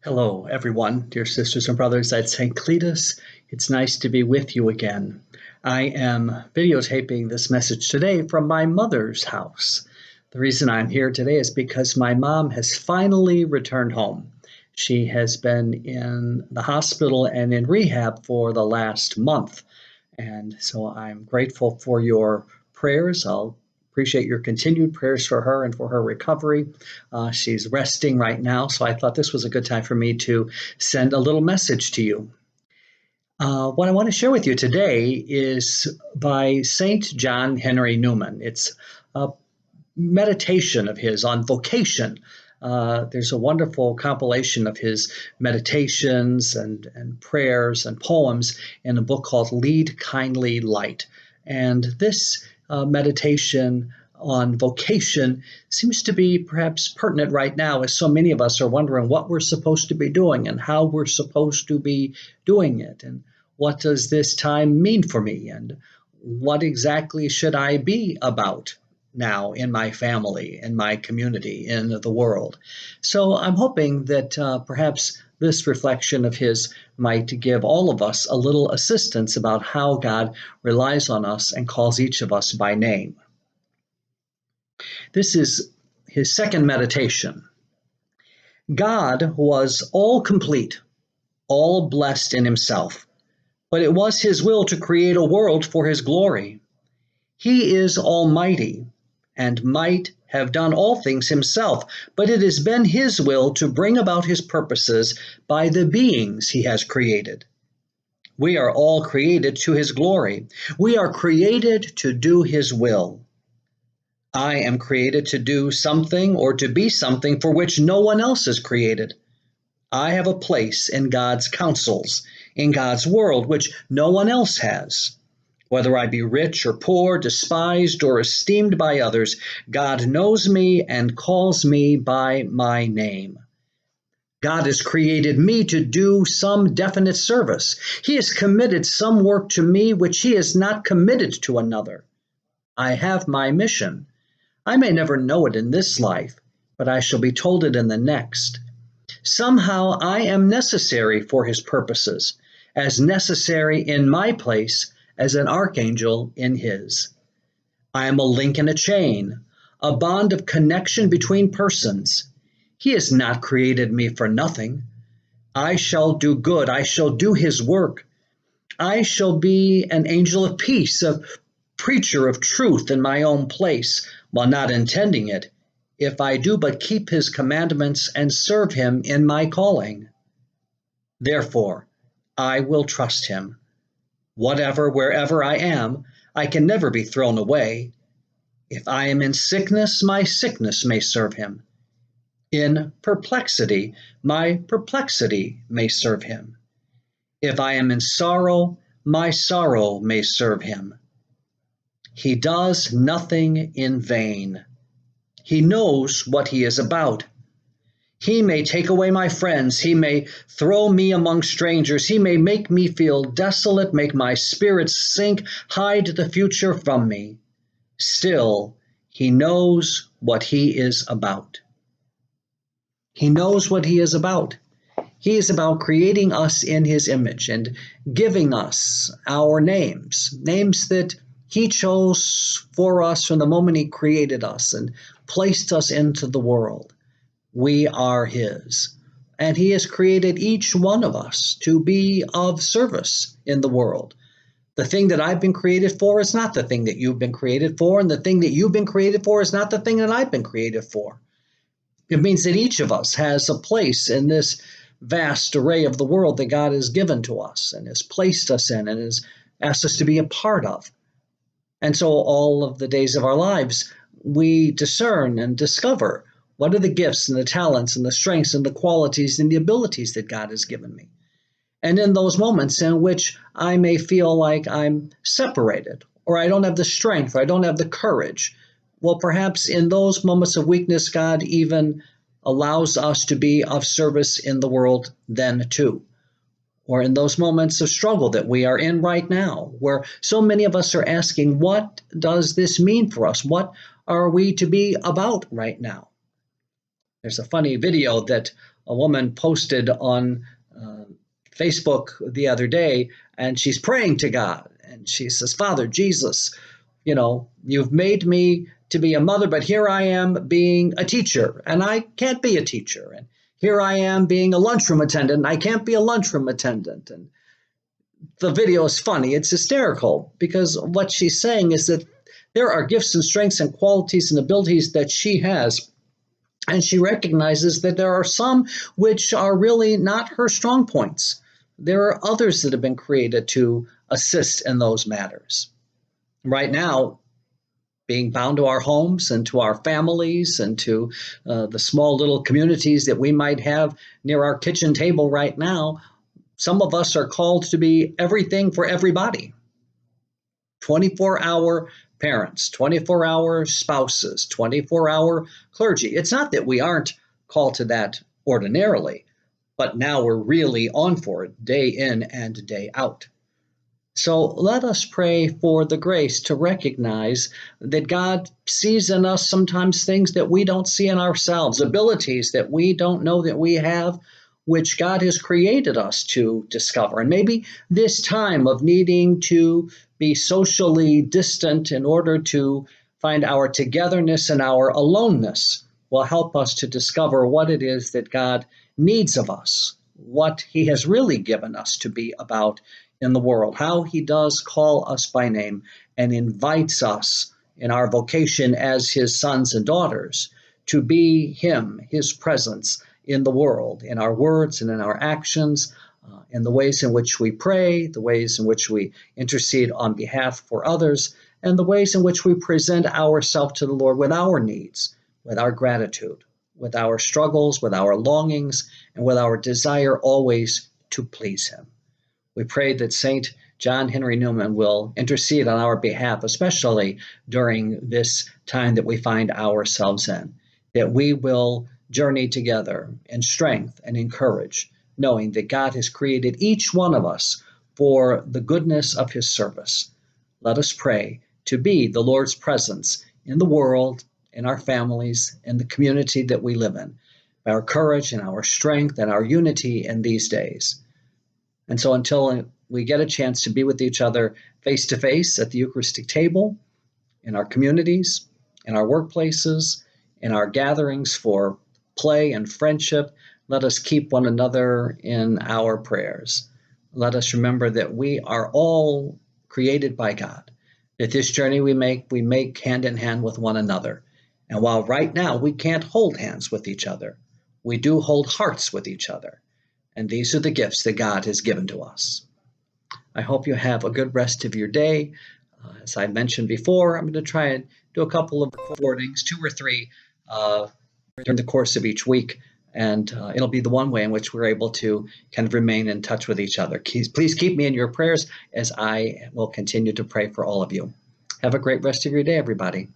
Hello, everyone, dear sisters and brothers at St. Cletus. It's nice to be with you again. I am videotaping this message today from my mother's house. The reason I'm here today is because my mom has finally returned home. She has been in the hospital and in rehab for the last month. And so I'm grateful for your prayers. I'll appreciate your continued prayers for her and for her recovery. She's resting right now, so I thought this was a good time for me to send a little message to you. What I want to share with you today is by St. John Henry Newman. It's a meditation of his on vocation. There's a wonderful compilation of his meditations and prayers and poems in a book called Lead Kindly Light. And this meditation on vocation seems to be perhaps pertinent right now, as so many of us are wondering what we're supposed to be doing and how we're supposed to be doing it. And what does this time mean for me? And what exactly should I be about now in my family, in my community, in the world? So I'm hoping that perhaps this reflection of his might give all of us a little assistance about how God relies on us and calls each of us by name. This is his second meditation. God was all complete, all blessed in himself, but it was his will to create a world for his glory. He is almighty and might have done all things himself, but it has been his will to bring about his purposes by the beings he has created. We are all created to his glory. We are created to do his will. I am created to do something or to be something for which no one else is created. I have a place in God's counsels, in God's world, which no one else has. Whether I be rich or poor, despised or esteemed by others, God knows me and calls me by my name. God has created me to do some definite service. He has committed some work to me which he has not committed to another. I have my mission. I may never know it in this life, but I shall be told it in the next. Somehow I am necessary for his purposes, as necessary in my place as an archangel in his. I am a link in a chain, a bond of connection between persons. He has not created me for nothing. I shall do good. I shall do his work. I shall be an angel of peace, a preacher of truth in my own place, while not intending it, if I do but keep his commandments and serve him in my calling. Therefore, I will trust him. Whatever, wherever I am, I can never be thrown away. If I am in sickness, my sickness may serve him. In perplexity, my perplexity may serve him. If I am in sorrow, my sorrow may serve him. He does nothing in vain. He knows what he is about. He may take away my friends. He may throw me among strangers. He may make me feel desolate, make my spirits sink, hide the future from me. Still, he knows what he is about. He knows what he is about. He is about creating us in his image and giving us our names, names that he chose for us from the moment he created us and placed us into the world. We are his, and he has created each one of us to be of service in the world. The thing that I've been created for is not the thing that you've been created for, and the thing that you've been created for is not the thing that I've been created for. It means that each of us has a place in this vast array of the world that God has given to us and has placed us in and has asked us to be a part of. And so all of the days of our lives, we discern and discover what are the gifts and the talents and the strengths and the qualities and the abilities that God has given me. And in those moments in which I may feel like I'm separated, or I don't have the strength, or I don't have the courage, well, perhaps in those moments of weakness, God even allows us to be of service in the world then too. Or in those moments of struggle that we are in right now, where so many of us are asking, what does this mean for us? What are we to be about right now? There's a funny video that a woman posted on Facebook the other day, and she's praying to God. And she says, Father, Jesus, you've made me to be a mother, but here I am being a teacher, and I can't be a teacher. And here I am being a lunchroom attendant, and I can't be a lunchroom attendant. And the video is funny. It's hysterical because what she's saying is that there are gifts and strengths and qualities and abilities that she has. And she recognizes that there are some which are really not her strong points. There are others that have been created to assist in those matters. Right now, being bound to our homes and to our families and to the small little communities that we might have near our kitchen table right now, some of us are called to be everything for everybody. 24-hour parents, 24-hour spouses, 24-hour clergy. It's not that we aren't called to that ordinarily, but now we're really on for it day in and day out. So let us pray for the grace to recognize that God sees in us sometimes things that we don't see in ourselves, abilities that we don't know that we have, which God has created us to discover. And maybe this time of needing to be socially distant in order to find our togetherness and our aloneness will help us to discover what it is that God needs of us, what He has really given us to be about in the world, how He does call us by name and invites us in our vocation as His sons and daughters to be Him, His presence in the world, in our words and in our actions, in the ways in which we pray, the ways in which we intercede on behalf for others, and the ways in which we present ourselves to the Lord with our needs, with our gratitude, with our struggles, with our longings, and with our desire always to please Him. We pray that St. John Henry Newman will intercede on our behalf, especially during this time that we find ourselves in, that we will journey together in strength and in courage, knowing that God has created each one of us for the goodness of His service. Let us pray to be the Lord's presence in the world, in our families, in the community that we live in, by our courage and our strength and our unity in these days. And so until we get a chance to be with each other face to face at the Eucharistic table, in our communities, in our workplaces, in our gatherings for play and friendship, let us keep one another in our prayers. Let us remember that we are all created by God, that this journey we make hand in hand with one another. And while right now we can't hold hands with each other, we do hold hearts with each other. And these are the gifts that God has given to us. I hope you have a good rest of your day. As I mentioned before, I'm going to try and do a couple of recordings, 2 or 3, during the course of each week. And it'll be the one way in which we're able to kind of remain in touch with each other. Please keep me in your prayers as I will continue to pray for all of you. Have a great rest of your day, everybody.